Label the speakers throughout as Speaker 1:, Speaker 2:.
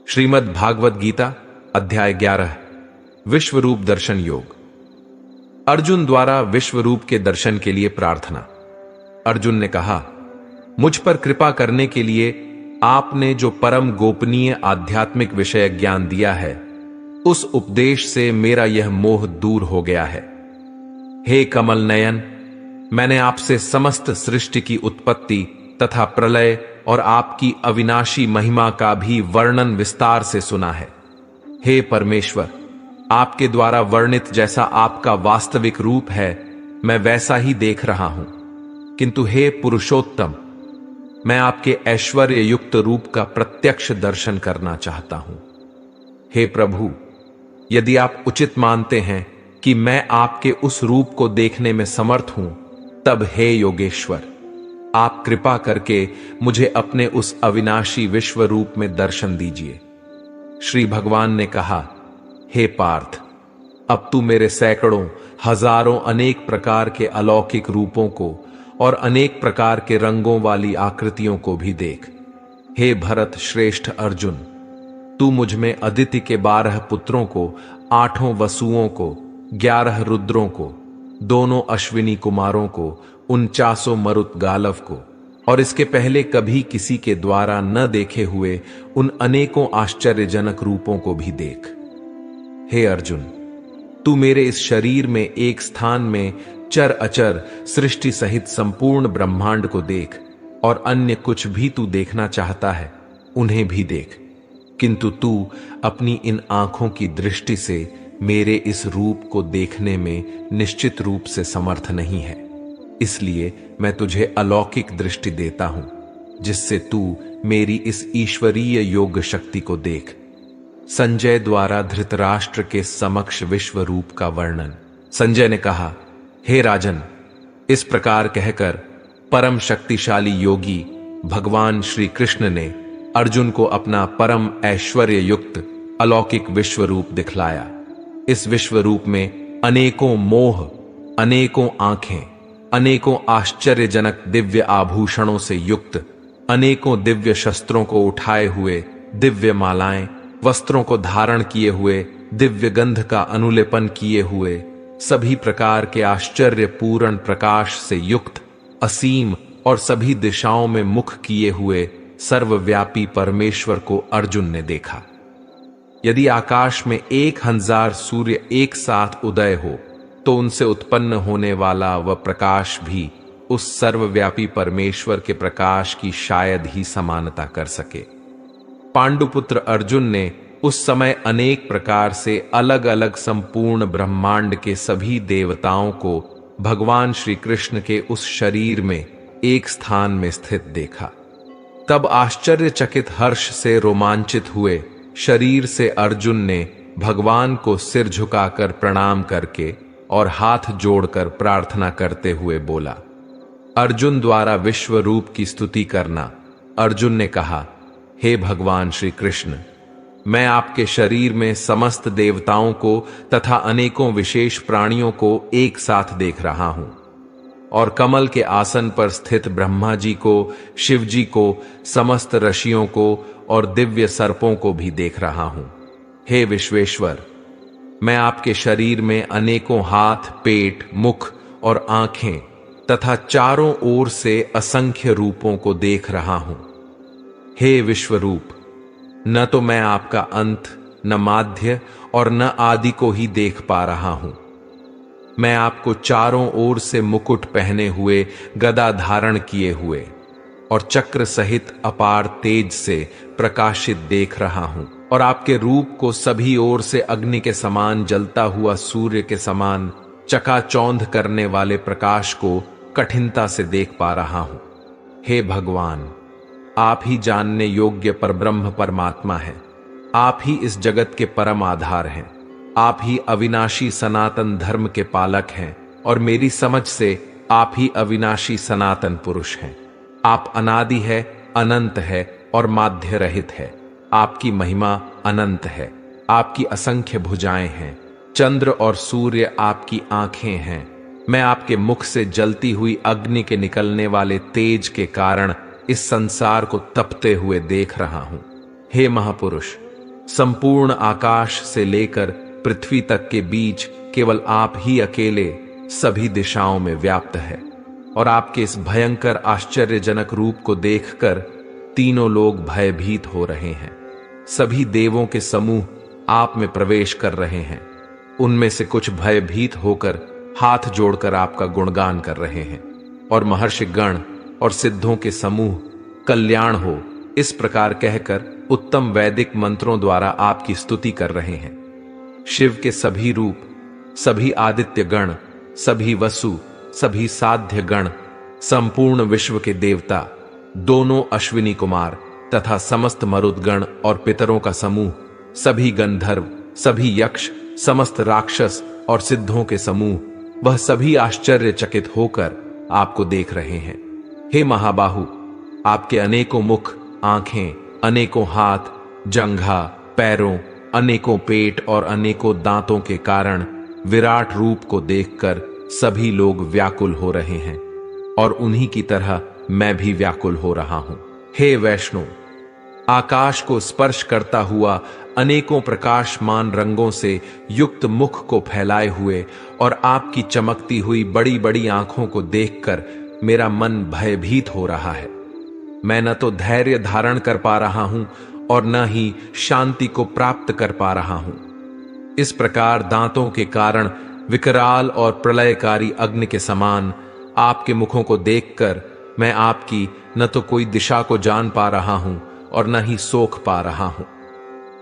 Speaker 1: श्रीमद् भागवत गीता अध्याय 11 विश्वरूप दर्शन योग। अर्जुन द्वारा विश्वरूप के दर्शन के लिए प्रार्थना। अर्जुन ने कहा, मुझ पर कृपा करने के लिए आपने जो परम गोपनीय आध्यात्मिक विषय ज्ञान दिया है, उस उपदेश से मेरा यह मोह दूर हो गया है। हे कमल नयन, मैंने आपसे समस्त सृष्टि की उत्पत्ति तथा प्रलय और आपकी अविनाशी महिमा का भी वर्णन विस्तार से सुना है। हे परमेश्वर, आपके द्वारा वर्णित जैसा आपका वास्तविक रूप है, मैं वैसा ही देख रहा हूं। किंतु हे पुरुषोत्तम, मैं आपके ऐश्वर्य युक्त रूप का प्रत्यक्ष दर्शन करना चाहता हूं। हे प्रभु, यदि आप उचित मानते हैं कि मैं आपके उस रूप को देखने में समर्थ हूं, तब हे योगेश्वर, आप कृपा करके मुझे अपने उस अविनाशी विश्व रूप में दर्शन दीजिए। श्री भगवान ने कहा, हे पार्थ, अब तू मेरे सैकड़ों हजारों अनेक प्रकार के अलौकिक रूपों को और अनेक प्रकार के रंगों वाली आकृतियों को भी देख। हे भरत श्रेष्ठ अर्जुन, तू मुझ में अदिति के 12 पुत्रों को, 8 वसुओं को, 11 रुद्रों को, दोनों अश्विनी कुमारों को, 49 मरुत गालव को और इसके पहले कभी किसी के द्वारा न देखे हुए उन अनेकों आश्चर्यजनक रूपों को भी देख। हे अर्जुन, तू मेरे इस शरीर में एक स्थान में चर अचर सृष्टि सहित संपूर्ण ब्रह्मांड को देख, और अन्य कुछ भी तू देखना चाहता है उन्हें भी देख। किंतु तू अपनी इन आंखों की दृष्टि से मेरे इस रूप को देखने में निश्चित रूप से समर्थ नहीं है। इसलिए मैं तुझे अलौकिक दृष्टि देता हूं, जिससे तू मेरी इस ईश्वरीय योग शक्ति को देख। संजय द्वारा धृतराष्ट्र के समक्ष विश्व रूप का वर्णन। संजय ने कहा, हे राजन, इस प्रकार कहकर परम शक्तिशाली योगी भगवान श्री कृष्ण ने अर्जुन को अपना परम ऐश्वर्य युक्त अलौकिक विश्व रूप दिखलाया। इस विश्व रूप में अनेकों मोह, अनेकों आंखें, अनेकों आश्चर्यजनक दिव्य आभूषणों से युक्त, अनेकों दिव्य शस्त्रों को उठाए हुए, दिव्य मालाएं, वस्त्रों को धारण किए हुए, दिव्य गंध का अनुलेपन किए हुए, सभी प्रकार के आश्चर्यपूर्ण प्रकाश से युक्त, असीम और सभी दिशाओं में मुख किए हुए सर्वव्यापी परमेश्वर को अर्जुन ने देखा। यदि आकाश में 1000 सूर्य एक साथ उदय हो, तो उनसे उत्पन्न होने वाला वह प्रकाश भी उस सर्वव्यापी परमेश्वर के प्रकाश की शायद ही समानता कर सके। पांडुपुत्र अर्जुन ने उस समय अनेक प्रकार से अलग अलग संपूर्ण ब्रह्मांड के सभी देवताओं को भगवान श्री कृष्ण के उस शरीर में एक स्थान में स्थित देखा। तब आश्चर्यचकित हर्ष से रोमांचित हुए शरीर से अर्जुन ने भगवान को सिर झुकाकर प्रणाम करके और हाथ जोड़कर प्रार्थना करते हुए बोला। अर्जुन द्वारा विश्व रूप की स्तुति करना। अर्जुन ने कहा, हे भगवान श्री कृष्ण, मैं आपके शरीर में समस्त देवताओं को तथा अनेकों विशेष प्राणियों को एक साथ देख रहा हूं, और कमल के आसन पर स्थित ब्रह्मा जी को, शिव जी को, समस्त ऋषियों को और दिव्य सर्पों को भी देख रहा हूं। हे विश्वेश्वर, मैं आपके शरीर में अनेकों हाथ, पेट, मुख और आंखें तथा चारों ओर से असंख्य रूपों को देख रहा हूं। हे विश्वरूप, न तो मैं आपका अंत, न माध्य और न आदि को ही देख पा रहा हूं। मैं आपको चारों ओर से मुकुट पहने हुए, गदा धारण किए हुए और चक्र सहित अपार तेज से प्रकाशित देख रहा हूं, और आपके रूप को सभी ओर से अग्नि के समान जलता हुआ सूर्य के समान चकाचौंध करने वाले प्रकाश को कठिनता से देख पा रहा हूं। हे भगवान, आप ही जानने योग्य परब्रह्म परमात्मा है। आप ही इस जगत के परम आधार हैं। आप ही अविनाशी सनातन धर्म के पालक हैं, और मेरी समझ से आप ही अविनाशी सनातन पुरुष हैं। आप अनादि है, अनंत है और माध्य रहित है। आपकी महिमा अनंत है। आपकी असंख्य भुजाएं हैं। चंद्र और सूर्य आपकी आंखें हैं। मैं आपके मुख से जलती हुई अग्नि के निकलने वाले तेज के कारण इस संसार को तपते हुए देख रहा हूं। हे महापुरुष, संपूर्ण आकाश से लेकर पृथ्वी तक के बीच केवल आप ही अकेले सभी दिशाओं में व्याप्त है। और आपके इस भयंकर आश्चर्यजनक रूप को देखकर तीनों लोग भयभीत हो रहे हैं। सभी देवों के समूह आप में प्रवेश कर रहे हैं। उनमें से कुछ भयभीत होकर हाथ जोड़कर आपका गुणगान कर रहे हैं, और महर्षि गण और सिद्धों के समूह कल्याण हो इस प्रकार कहकर उत्तम वैदिक मंत्रों द्वारा आपकी स्तुति कर रहे हैं। शिव के सभी रूप, सभी आदित्य गण, सभी वसु, सभी साध्य गण, संपूर्ण विश्व के देवता, दोनों अश्विनी कुमार तथा समस्त मरुदगण और पितरों का समूह, सभी गंधर्व, सभी यक्ष, समस्त राक्षस और सिद्धों के समूह, वह सभी आश्चर्यचकित होकर आपको देख रहे हैं। हे महाबाहु, आपके अनेकों मुख, आंखें, अनेकों हाथ, जंघा, पैरों, अनेकों पेट और अनेकों दांतों के कारण विराट रूप को देखकर सभी लोग व्याकुल हो रहे हैं, और उन्हीं की तरह मैं भी व्याकुल हो रहा हूं। हे वैष्णो, आकाश को स्पर्श करता हुआ अनेकों प्रकाशमान रंगों से युक्त मुख को फैलाए हुए और आपकी चमकती हुई बड़ी बड़ी आंखों को देखकर मेरा मन भयभीत हो रहा है। मैं न तो धैर्य धारण कर पा रहा हूं और न ही शांति को प्राप्त कर पा रहा हूं। इस प्रकार दांतों के कारण विकराल और प्रलयकारी अग्नि के समान आपके मुखों को देखकर मैं आपकी न तो कोई दिशा को जान पा रहा हूं और न ही सोख पा रहा हूं।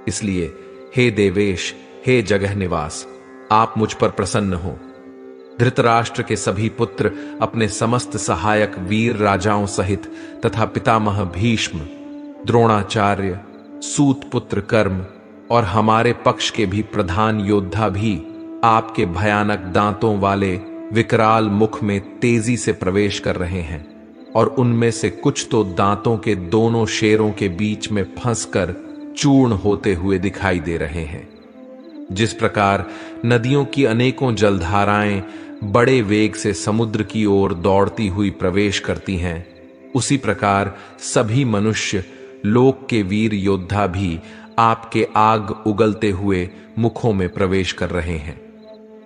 Speaker 1: इसलिए हे देवेश, हे जगह निवास, आप मुझ पर प्रसन्न हो। धृतराष्ट्र के सभी पुत्र अपने समस्त सहायक वीर राजाओं सहित तथा पितामह भीष्म, द्रोणाचार्य, सूत पुत्र कर्म और हमारे पक्ष के भी प्रधान योद्धा भी आपके भयानक दांतों वाले विकराल मुख में तेजी से प्रवेश कर रहे हैं, और उनमें से कुछ तो दांतों के दोनों शेरों के बीच में फंसकर चूर्ण होते हुए दिखाई दे रहे हैं। जिस प्रकार नदियों की अनेकों जलधाराएं बड़े वेग से समुद्र की ओर दौड़ती हुई प्रवेश करती हैं, उसी प्रकार सभी मनुष्य लोक के वीर योद्धा भी आपके आग उगलते हुए मुखों में प्रवेश कर रहे हैं।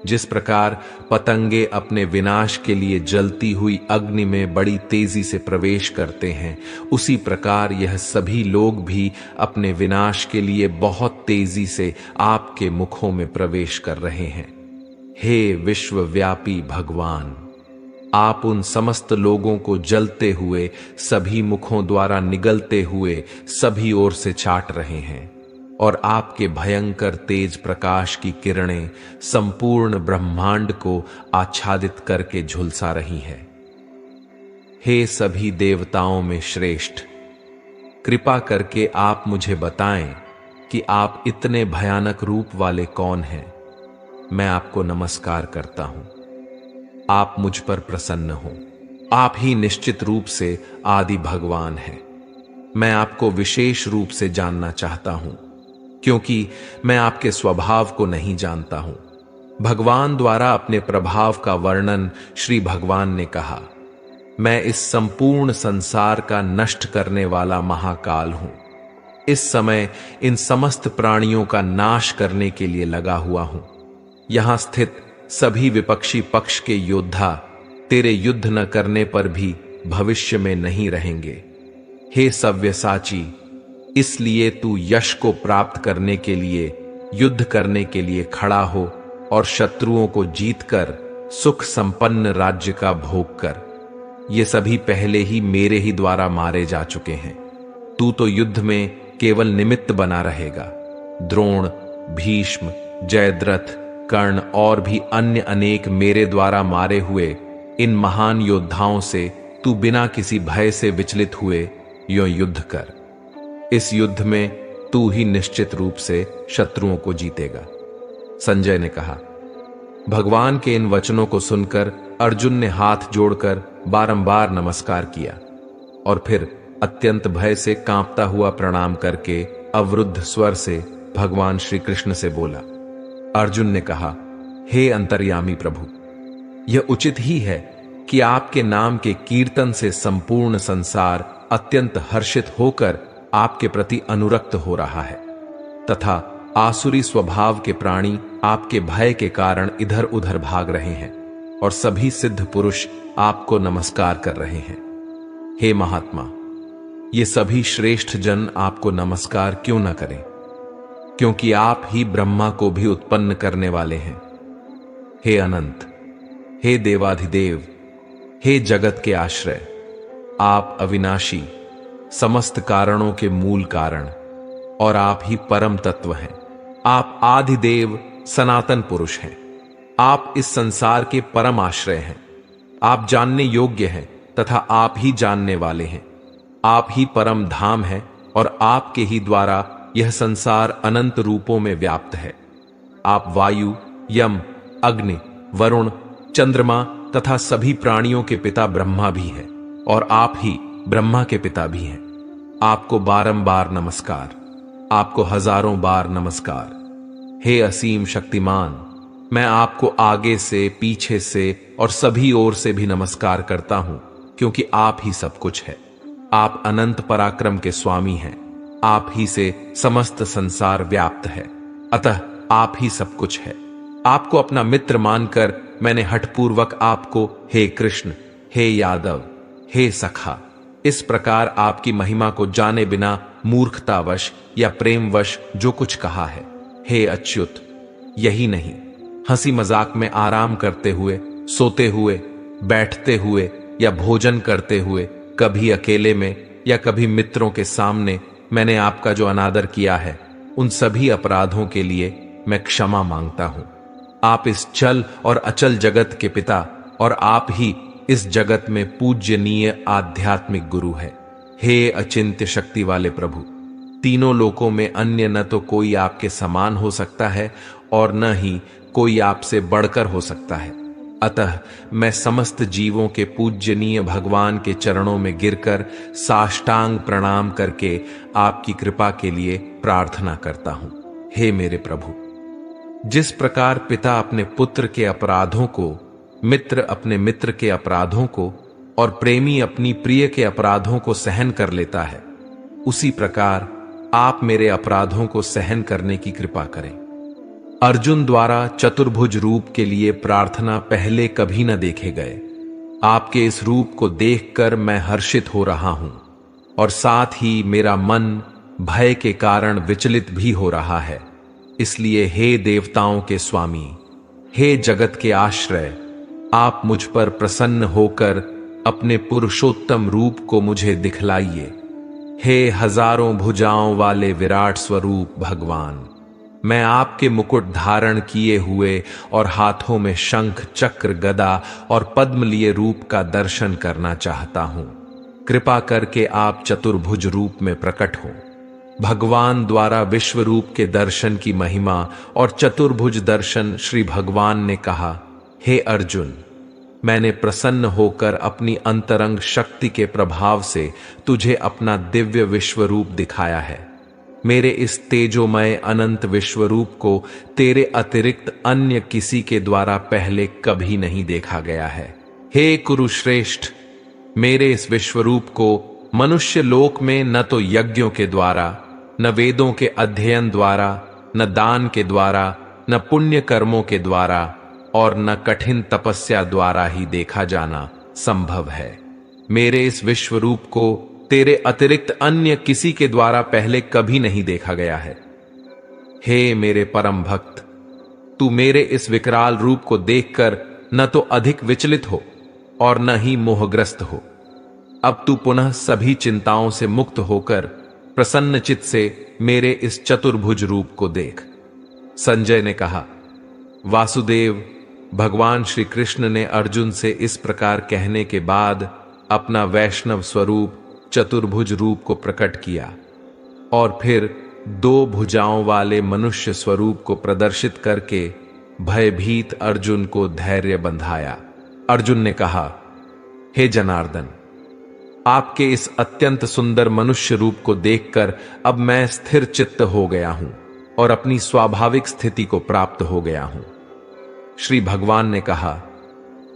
Speaker 1: जिस प्रकार पतंगे अपने विनाश के लिए जलती हुई अग्नि में बड़ी तेजी से प्रवेश करते हैं, उसी प्रकार यह सभी लोग भी अपने विनाश के लिए बहुत तेजी से आपके मुखों में प्रवेश कर रहे हैं। हे विश्वव्यापी भगवान, आप उन समस्त लोगों को जलते हुए सभी मुखों द्वारा निगलते हुए सभी ओर से चाट रहे हैं, और आपके भयंकर तेज प्रकाश की किरणें संपूर्ण ब्रह्मांड को आच्छादित करके झुलसा रही हैं। हे सभी देवताओं में श्रेष्ठ, कृपा करके आप मुझे बताएं कि आप इतने भयानक रूप वाले कौन हैं। मैं आपको नमस्कार करता हूं। आप मुझ पर प्रसन्न हो। आप ही निश्चित रूप से आदि भगवान हैं। मैं आपको विशेष रूप से जानना चाहता हूं, क्योंकि मैं आपके स्वभाव को नहीं जानता हूं। भगवान द्वारा अपने प्रभाव का वर्णन श्री भगवान ने कहा, मैं इस संपूर्ण संसार का नष्ट करने वाला महाकाल हूं। इस समय इन समस्त प्राणियों का नाश करने के लिए लगा हुआ हूं। यहां स्थित सभी विपक्षी पक्ष के योद्धा तेरे युद्ध न करने पर भी भविष्य में नहीं रहेंगे। हे सव्यसाची, इसलिए तू यश को प्राप्त करने के लिए युद्ध करने के लिए खड़ा हो और शत्रुओं को जीतकर सुख संपन्न राज्य का भोग कर। ये सभी पहले ही मेरे ही द्वारा मारे जा चुके हैं। तू तो युद्ध में केवल निमित्त बना रहेगा। द्रोण, भीष्म, जयद्रथ, कर्ण और भी अन्य अनेक मेरे द्वारा मारे हुए इन महान योद्धाओं से तू बिना किसी भय से विचलित हुए यों युद्ध कर। इस युद्ध में तू ही निश्चित रूप से शत्रुओं को जीतेगा। संजय ने कहा। भगवान के इन वचनों को सुनकर अर्जुन ने हाथ जोड़कर बारंबार नमस्कार किया और फिर अत्यंत भय से कांपता हुआ प्रणाम करके अवरुद्ध स्वर से भगवान श्री कृष्ण से बोला। अर्जुन ने कहा, हे अंतर्यामी प्रभु, यह उचित ही है कि आपके नाम के कीर्तन से संपूर्ण संसार अत्यंत हर्षित होकर आपके प्रति अनुरक्त हो रहा है। तथा आसुरी स्वभाव के प्राणी आपके भय के कारण इधर उधर भाग रहे हैं और सभी सिद्ध पुरुष आपको नमस्कार कर रहे हैं। हे महात्मा, ये सभी श्रेष्ठ जन आपको नमस्कार क्यों न करें, क्योंकि आप ही ब्रह्मा को भी उत्पन्न करने वाले हैं। हे अनंत, हे देवाधिदेव, हे जगत के आश्रय, आप अविनाशी, समस्त कारणों के मूल कारण और आप ही परम तत्व हैं। आप आदिदेव सनातन पुरुष हैं। आप इस संसार के परम आश्रय हैं। आप जानने योग्य हैं तथा आप ही जानने वाले हैं। आप ही परम धाम हैं और आपके ही द्वारा यह संसार अनंत रूपों में व्याप्त है। आप वायु, यम, अग्नि, वरुण, चंद्रमा तथा सभी प्राणियों के पिता ब्रह्मा भी हैं और आप ही ब्रह्मा के पिता भी हैं। आपको बारंबार नमस्कार, आपको हजारों बार नमस्कार। हे असीम शक्तिमान, मैं आपको आगे से, पीछे से और सभी ओर से भी नमस्कार करता हूं, क्योंकि आप ही सब कुछ है। आप अनंत पराक्रम के स्वामी हैं। आप ही से समस्त संसार व्याप्त है, अतः आप ही सब कुछ है। आपको अपना मित्र मानकर मैंने हठपूर्वक आपको हे कृष्ण, हे यादव, हे सखा, इस प्रकार आपकी महिमा को जाने बिना मूर्खतावश या प्रेमवश जो कुछ कहा है। हे अच्युत, यही नहीं, हंसी मजाक में आराम करते हुए, सोते हुए, बैठते हुए या भोजन करते हुए, कभी अकेले में या कभी मित्रों के सामने मैंने आपका जो अनादर किया है, उन सभी अपराधों के लिए मैं क्षमा मांगता हूं। आप इस चल और अचल जगत के पिता और आप ही इस जगत में पूज्यनीय आध्यात्मिक गुरु है। हे अचिंत्य शक्ति वाले प्रभु, तीनों लोकों में अन्य न तो कोई आपके समान हो सकता है और न ही कोई आपसे बढ़कर हो सकता है। अतः मैं समस्त जीवों के पूज्यनीय भगवान के चरणों में गिरकर साष्टांग प्रणाम करके आपकी कृपा के लिए प्रार्थना करता हूं। हे मेरे प्रभु, जिस प्रकार पिता अपने पुत्र के अपराधों को, मित्र अपने मित्र के अपराधों को और प्रेमी अपनी प्रिय के अपराधों को सहन कर लेता है, उसी प्रकार आप मेरे अपराधों को सहन करने की कृपा करें। अर्जुन द्वारा चतुर्भुज रूप के लिए प्रार्थना पहले कभी न देखे गए। आपके इस रूप को देखकर मैं हर्षित हो रहा हूं और साथ ही मेरा मन भय के कारण विचलित भी हो रहा है। इसलिए हे देवताओं के स्वामी, हे जगत के आश्रय, आप मुझ पर प्रसन्न होकर अपने पुरुषोत्तम रूप को मुझे दिखलाइए। हे हजारों भुजाओं वाले विराट स्वरूप भगवान, मैं आपके मुकुट धारण किए हुए और हाथों में शंख, चक्र, गदा और पद्म लिए रूप का दर्शन करना चाहता हूं। कृपा करके आप चतुर्भुज रूप में प्रकट हो। भगवान द्वारा विश्व रूप के दर्शन की महिमा और चतुर्भुज दर्शन श्री भगवान ने कहा, हे अर्जुन, मैंने प्रसन्न होकर अपनी अंतरंग शक्ति के प्रभाव से तुझे अपना दिव्य विश्व रूप दिखाया है। मेरे इस तेजोमय अनंत विश्व रूप को तेरे अतिरिक्त अन्य किसी के द्वारा पहले कभी नहीं देखा गया है। हे कुरुश्रेष्ठ, मेरे इस विश्व रूप को मनुष्य लोक में न तो यज्ञों के द्वारा, न वेदों के अध्ययन द्वारा, न दान के द्वारा, न पुण्य कर्मों के द्वारा और न कठिन तपस्या द्वारा ही देखा जाना संभव है। मेरे इस विश्व रूप को तेरे अतिरिक्त अन्य किसी के द्वारा पहले कभी नहीं देखा गया है। हे मेरे परम भक्त, तू मेरे इस विकराल रूप को देखकर न तो अधिक विचलित हो और न ही मोहग्रस्त हो। अब तू पुनः सभी चिंताओं से मुक्त होकर प्रसन्नचित से मेरे इस चतुर्भुज रूप को देख। संजय ने कहा, वासुदेव, भगवान श्री कृष्ण ने अर्जुन से इस प्रकार कहने के बाद अपना वैष्णव स्वरूप चतुर्भुज रूप को प्रकट किया और फिर दो भुजाओं वाले मनुष्य स्वरूप को प्रदर्शित करके भयभीत अर्जुन को धैर्य बंधाया। अर्जुन ने कहा, हे जनार्दन, आपके इस अत्यंत सुंदर मनुष्य रूप को देखकर अब मैं स्थिर चित्त हो गया हूं और अपनी स्वाभाविक स्थिति को प्राप्त हो गया हूं। श्री भगवान ने कहा,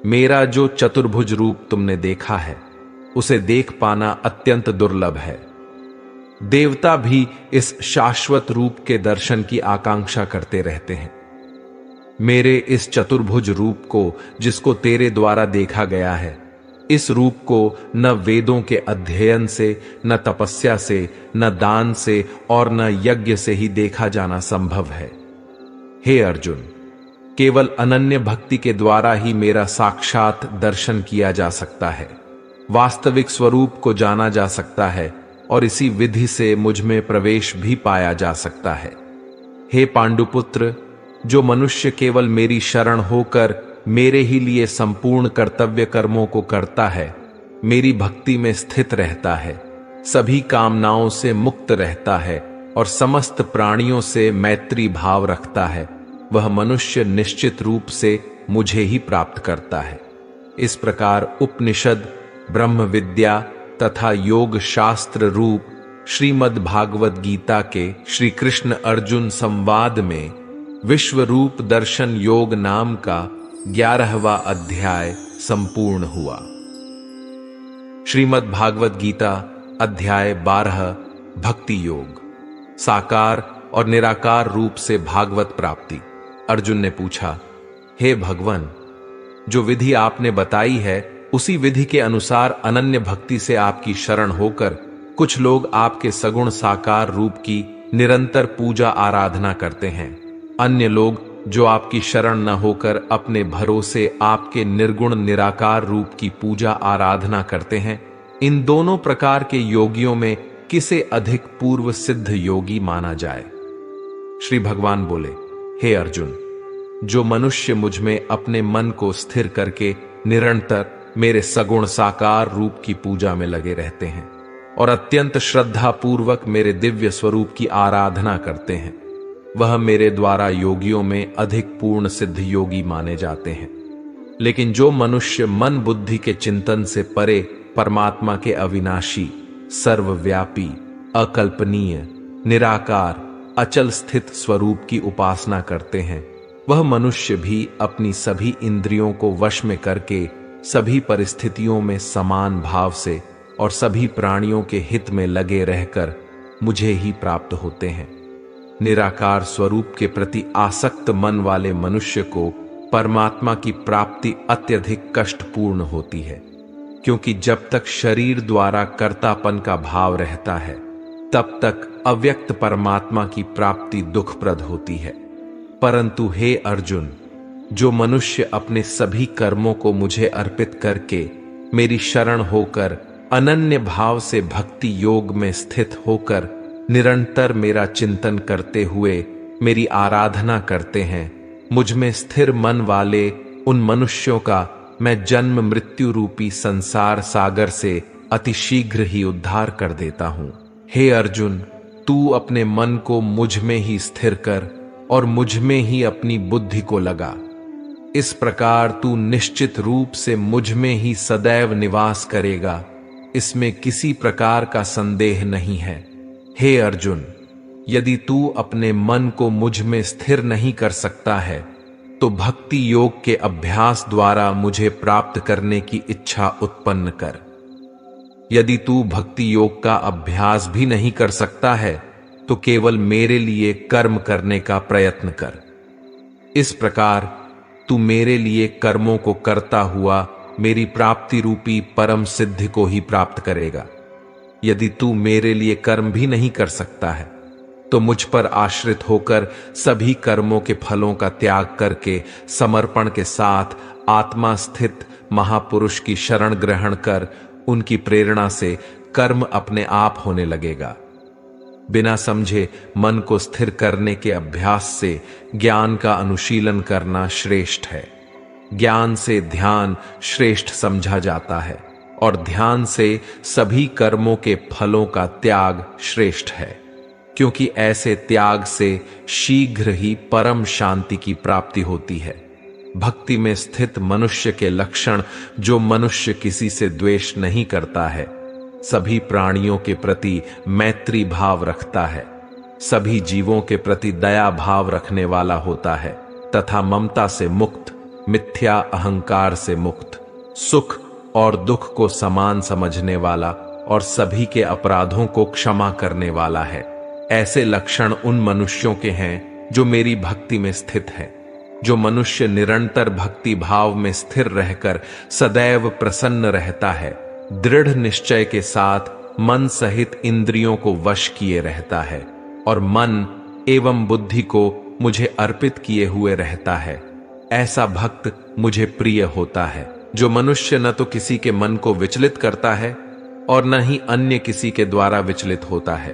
Speaker 1: मेरा जो चतुर्भुज रूप तुमने देखा है, उसे देख पाना अत्यंत दुर्लभ है। देवता भी इस शाश्वत रूप के दर्शन की आकांक्षा करते रहते हैं। मेरे इस चतुर्भुज रूप को जिसको तेरे द्वारा देखा गया है, इस रूप को न वेदों के अध्ययन से, न तपस्या से, न दान से और न यज्ञ से ही देखा जाना संभव है। हे अर्जुन, केवल अनन्य भक्ति के द्वारा ही मेरा साक्षात दर्शन किया जा सकता है, वास्तविक स्वरूप को जाना जा सकता है और इसी विधि से मुझ में प्रवेश भी पाया जा सकता है। हे पांडुपुत्र, जो मनुष्य केवल मेरी शरण होकर मेरे ही लिए संपूर्ण कर्तव्य कर्मों को करता है, मेरी भक्ति में स्थित रहता है, सभी कामनाओं से मुक्त रहता है और समस्त प्राणियों से मैत्री भाव रखता है, वह मनुष्य निश्चित रूप से मुझे ही प्राप्त करता है। इस प्रकार उपनिषद, ब्रह्म विद्या तथा योग शास्त्र रूप श्रीमद् भागवत गीता के श्री कृष्ण अर्जुन संवाद में विश्व रूप दर्शन योग नाम का 11वां अध्याय संपूर्ण हुआ। श्रीमद् भागवत गीता अध्याय 12 भक्ति योग। साकार और निराकार रूप से भागवत प्राप्ति। अर्जुन ने पूछा, हे भगवान, जो विधि आपने बताई है उसी विधि के अनुसार अनन्य भक्ति से आपकी शरण होकर कुछ लोग आपके सगुण साकार रूप की निरंतर पूजा आराधना करते हैं। अन्य लोग जो आपकी शरण न होकर अपने भरोसे आपके निर्गुण निराकार रूप की पूजा आराधना करते हैं। इन दोनों प्रकार के योगियों में किसे अधिक पूर्व सिद्ध योगी माना जाए? श्री भगवान बोले, हे अर्जुन, जो मनुष्य मुझ में अपने मन को स्थिर करके निरंतर मेरे सगुण साकार रूप की पूजा में लगे रहते हैं और अत्यंत श्रद्धा पूर्वक मेरे दिव्य स्वरूप की आराधना करते हैं, वह मेरे द्वारा योगियों में अधिक पूर्ण सिद्ध योगी माने जाते हैं। लेकिन जो मनुष्य मन बुद्धि के चिंतन से परे परमात्मा के अविनाशी, सर्वव्यापी, अकल्पनीय, निराकार, अचल स्थित स्वरूप की उपासना करते हैं, वह मनुष्य भी अपनी सभी इंद्रियों को वश में करके सभी परिस्थितियों में समान भाव से और सभी प्राणियों के हित में लगे रहकर मुझे ही प्राप्त होते हैं। निराकार स्वरूप के प्रति आसक्त मन वाले मनुष्य को परमात्मा की प्राप्ति अत्यधिक कष्टपूर्ण होती है, क्योंकि जब तक शरीर द्वारा कर्तापन का भाव रहता है तब तक अव्यक्त परमात्मा की प्राप्ति दुखप्रद होती है। परंतु हे अर्जुन, जो मनुष्य अपने सभी कर्मों को मुझे अर्पित करके मेरी शरण होकर अनन्य भाव से भक्ति योग में स्थित होकर निरंतर मेरा चिंतन करते हुए मेरी आराधना करते हैं, मुझ में स्थिर मन वाले उन मनुष्यों का मैं जन्म मृत्यु रूपी संसार सागर से अतिशीघ्र ही उद्धार कर देता हूं। हे अर्जुन, तू अपने मन को मुझ में ही स्थिर कर और मुझ में ही अपनी बुद्धि को लगा। इस प्रकार तू निश्चित रूप से मुझ में ही सदैव निवास करेगा, इसमें किसी प्रकार का संदेह नहीं है। हे अर्जुन, यदि तू अपने मन को मुझ में स्थिर नहीं कर सकता है तो भक्ति योग के अभ्यास द्वारा मुझे प्राप्त करने की इच्छा उत्पन्न कर। यदि तू भक्ति योग का अभ्यास भी नहीं कर सकता है तो केवल मेरे लिए कर्म करने का प्रयत्न कर। इस प्रकार तू मेरे लिए कर्मों को करता हुआ मेरी प्राप्ति रूपी परम सिद्धि को ही प्राप्त करेगा। यदि तू मेरे लिए कर्म भी नहीं कर सकता है तो मुझ पर आश्रित होकर सभी कर्मों के फलों का त्याग करके समर्पण के साथ आत्मा स्थित महापुरुष की शरण ग्रहण कर उनकी प्रेरणा से कर्म अपने आप होने लगेगा। बिना समझे मन को स्थिर करने के अभ्यास से ज्ञान का अनुशीलन करना श्रेष्ठ है। ज्ञान से ध्यान श्रेष्ठ समझा जाता है और ध्यान से सभी कर्मों के फलों का त्याग श्रेष्ठ है, क्योंकि ऐसे त्याग से शीघ्र ही परम शांति की प्राप्ति होती है। भक्ति में स्थित मनुष्य के लक्षण: जो मनुष्य किसी से द्वेष नहीं करता है, सभी प्राणियों के प्रति मैत्री भाव रखता है, सभी जीवों के प्रति दया भाव रखने वाला होता है तथा ममता से मुक्त, मिथ्या अहंकार से मुक्त, सुख और दुख को समान समझने वाला और सभी के अपराधों को क्षमा करने वाला है। ऐसे लक्षण उन मनुष्यों के हैं जो मेरी भक्ति में स्थित हैं। जो मनुष्य निरंतर भक्ति भाव में स्थिर रहकर सदैव प्रसन्न रहता है, दृढ़ निश्चय के साथ मन सहित इंद्रियों को वश किए रहता है और मन एवं बुद्धि को मुझे अर्पित किए हुए रहता है, ऐसा भक्त मुझे प्रिय होता है। जो मनुष्य न तो किसी के मन को विचलित करता है और न ही अन्य किसी के द्वारा विचलित होता है,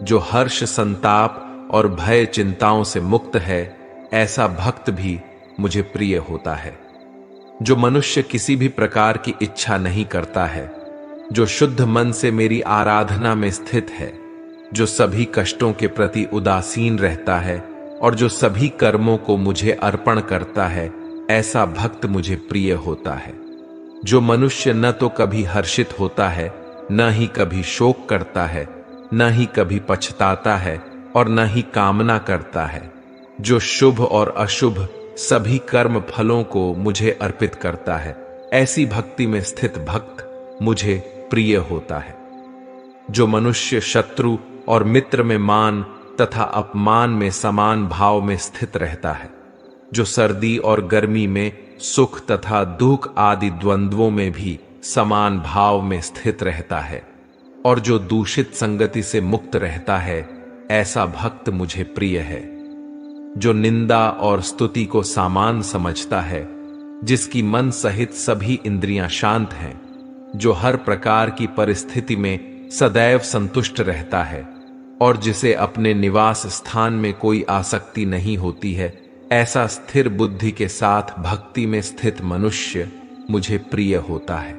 Speaker 1: जो हर्ष संताप और भय चिंताओं से मुक्त है, ऐसा भक्त भी मुझे प्रिय होता है। जो मनुष्य किसी भी प्रकार की इच्छा नहीं करता है, जो शुद्ध मन से मेरी आराधना में स्थित है, जो सभी कष्टों के प्रति उदासीन रहता है और जो सभी कर्मों को मुझे अर्पण करता है, ऐसा भक्त मुझे प्रिय होता है। जो मनुष्य न तो कभी हर्षित होता है, न ही कभी शोक करता है, न ही कभी पछताता है और न ही कामना करता है, जो शुभ और अशुभ सभी कर्म फलों को मुझे अर्पित करता है, ऐसी भक्ति में स्थित भक्त मुझे प्रिय होता है। जो मनुष्य शत्रु और मित्र में मान तथा अपमान में समान भाव में स्थित रहता है, जो सर्दी और गर्मी में सुख तथा दुख आदि द्वंद्वों में भी समान भाव में स्थित रहता है और जो दूषित संगति से मुक्त रहता है, ऐसा भक्त मुझे प्रिय है। जो निंदा और स्तुति को सामान समझता है, जिसकी मन सहित सभी इंद्रियां शांत हैं, जो हर प्रकार की परिस्थिति में सदैव संतुष्ट रहता है और जिसे अपने निवास स्थान में कोई आसक्ति नहीं होती है, ऐसा स्थिर बुद्धि के साथ भक्ति में स्थित मनुष्य मुझे प्रिय होता है।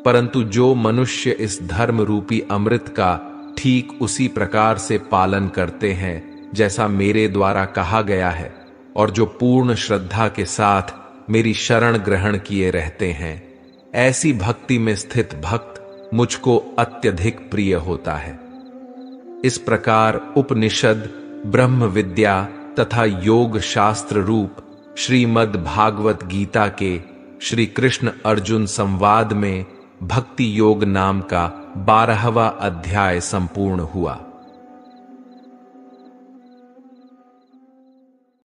Speaker 1: परंतु जो मनुष्य इस धर्म रूपी अमृत का ठीक उसी प्रकार से पालन करते हैं जैसा मेरे द्वारा कहा गया है और जो पूर्ण श्रद्धा के साथ मेरी शरण ग्रहण किए रहते हैं, ऐसी भक्ति में स्थित भक्त मुझको अत्यधिक प्रिय होता है। इस प्रकार उपनिषद, ब्रह्म विद्या तथा योग शास्त्र रूप श्रीमद् भागवत गीता के श्री कृष्ण अर्जुन संवाद में भक्ति योग नाम का 12वां अध्याय संपूर्ण हुआ।